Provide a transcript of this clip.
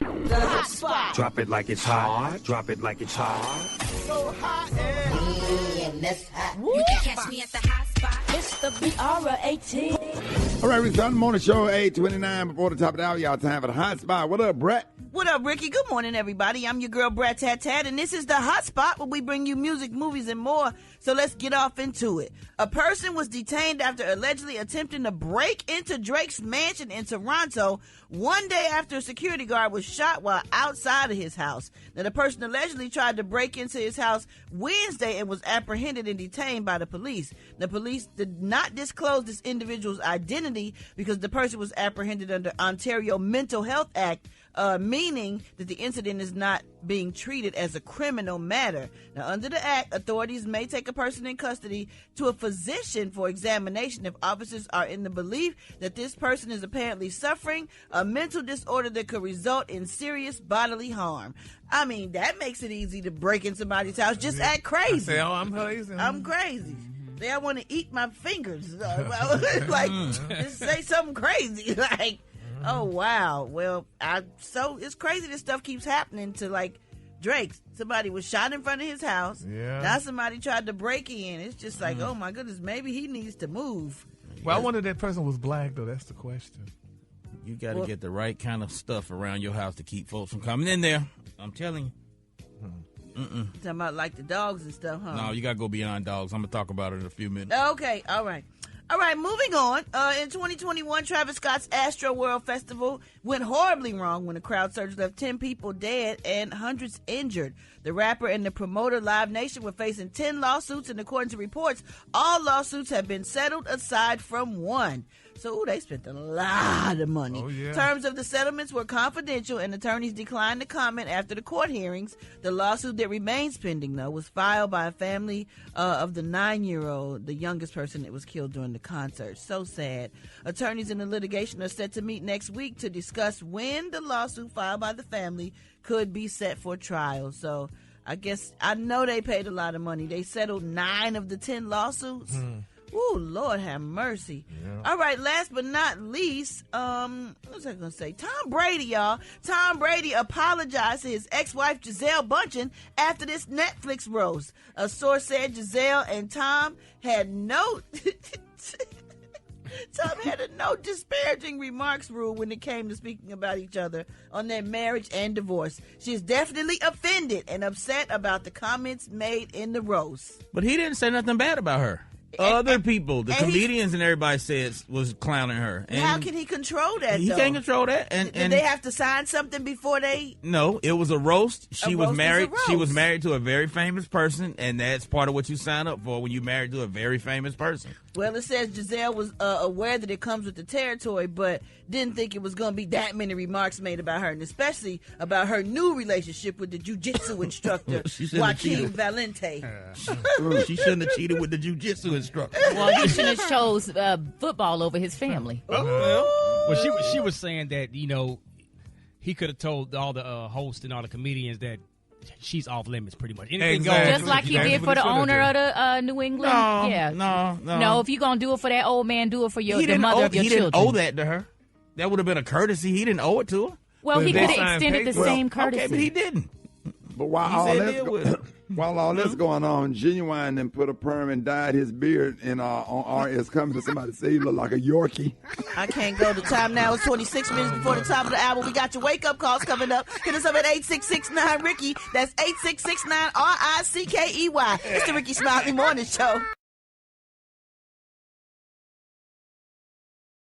The hot spot. Drop it like it's hot. Drop it like it's hot. So hot and that's hot. You can catch me at the hot spot. It's the BR18. All right, we start the morning show, 8:29 before the top of the hour. Y'all time for the hot spot. What up, Brett? What up, Ricky? Good morning, everybody. I'm your girl, Brat Tat Tat, and this is the hot spot where we bring you music, movies, and more. So let's get off into it. A person was detained after allegedly attempting to break into Drake's mansion in Toronto one day after a security guard was shot while outside of his house. Now, the person allegedly tried to break into his house Wednesday and was apprehended and detained by the police. The police did not disclose this individual's identity because the person was apprehended under Ontario Mental Health Act, meaning that the incident is not being treated as a criminal matter. Now, under the act, authorities may take a person in custody to a physician for examination if officers are in the belief that this person is apparently suffering a mental disorder that could result in serious bodily harm. I mean, that makes it easy to break in somebody's house. Just act crazy. Say, oh, I'm crazy. I'm crazy. I want to eat my fingers. Like, just say something crazy. Like, oh, wow. Well, so it's crazy this stuff keeps happening to, like, Drake. Somebody was shot in front of his house. Yeah. Now somebody tried to break in. It's just like, oh, my goodness, maybe he needs to move. Well, I wonder if that person was black, though. That's the question. You got to get the right kind of stuff around your house to keep folks from coming in there. I'm telling you. Talking about, like, the dogs and stuff, huh? No, you got to go beyond dogs. I'm going to talk about it in a few minutes. Okay, all right. All right, moving on. In 2021, Travis Scott's Astro World Festival went horribly wrong when a crowd surge left 10 people dead and hundreds injured. The rapper and the promoter Live Nation were facing 10 lawsuits, and according to reports, all lawsuits have been settled aside from one. So, they spent a lot of money. Oh, yeah. Terms of the settlements were confidential, and attorneys declined to comment after the court hearings. The lawsuit that remains pending, though, was filed by a family of the 9-year-old, the youngest person that was killed during the concert. So sad. Attorneys in the litigation are set to meet next week to discuss when the lawsuit filed by the family could be set for trial. So, I know they paid a lot of money. They settled 9 of the 10 lawsuits. Ooh, Lord have mercy. Yeah. All right, last but not least, what was I going to say? Tom Brady, y'all. Tom Brady apologized to his ex-wife, Gisele Bündchen, after this Netflix roast. A source said Gisele and Tom had no disparaging remarks rule when it came to speaking about each other on their marriage and divorce. She is definitely offended and upset about the comments made in the roast. But he didn't say nothing bad about her. Other people, the comedians and everybody said was clowning her. And how can he control that, He though? can't control that. Did they have to sign something before they... No, it was a roast. She was married. Is a roast. She was married to a very famous person, and that's part of what you sign up for when you're married to a very famous person. Well, it says Gisele was aware that it comes with the territory, but didn't think it was going to be that many remarks made about her, and especially about her new relationship with the jiu-jitsu instructor, Joaquin Valente. She shouldn't have cheated with the jiu-jitsu instructor. Well, he shouldn't have chose football over his family. Well, she was saying that, he could have told all the hosts and all the comedians that she's off limits pretty much. Anything goes. Just like he did for the owner of the New England. No, if you're going to do it for that old man, do it for the mother of your children. He didn't owe that to her. That would have been a courtesy. He didn't owe it to her. Well, he could have extended the same courtesy. Okay, but he didn't. But while all this going on, Genuine then put a perm and dyed his beard and on RS coming to somebody say he look like a Yorkie. I can't go. The time now is 26 minutes before the top of the hour. We got your wake-up calls coming up. Hit us up at 8669-RICKEY. That's 8669-RICKEY. It's the Rickey Smiley Morning Show.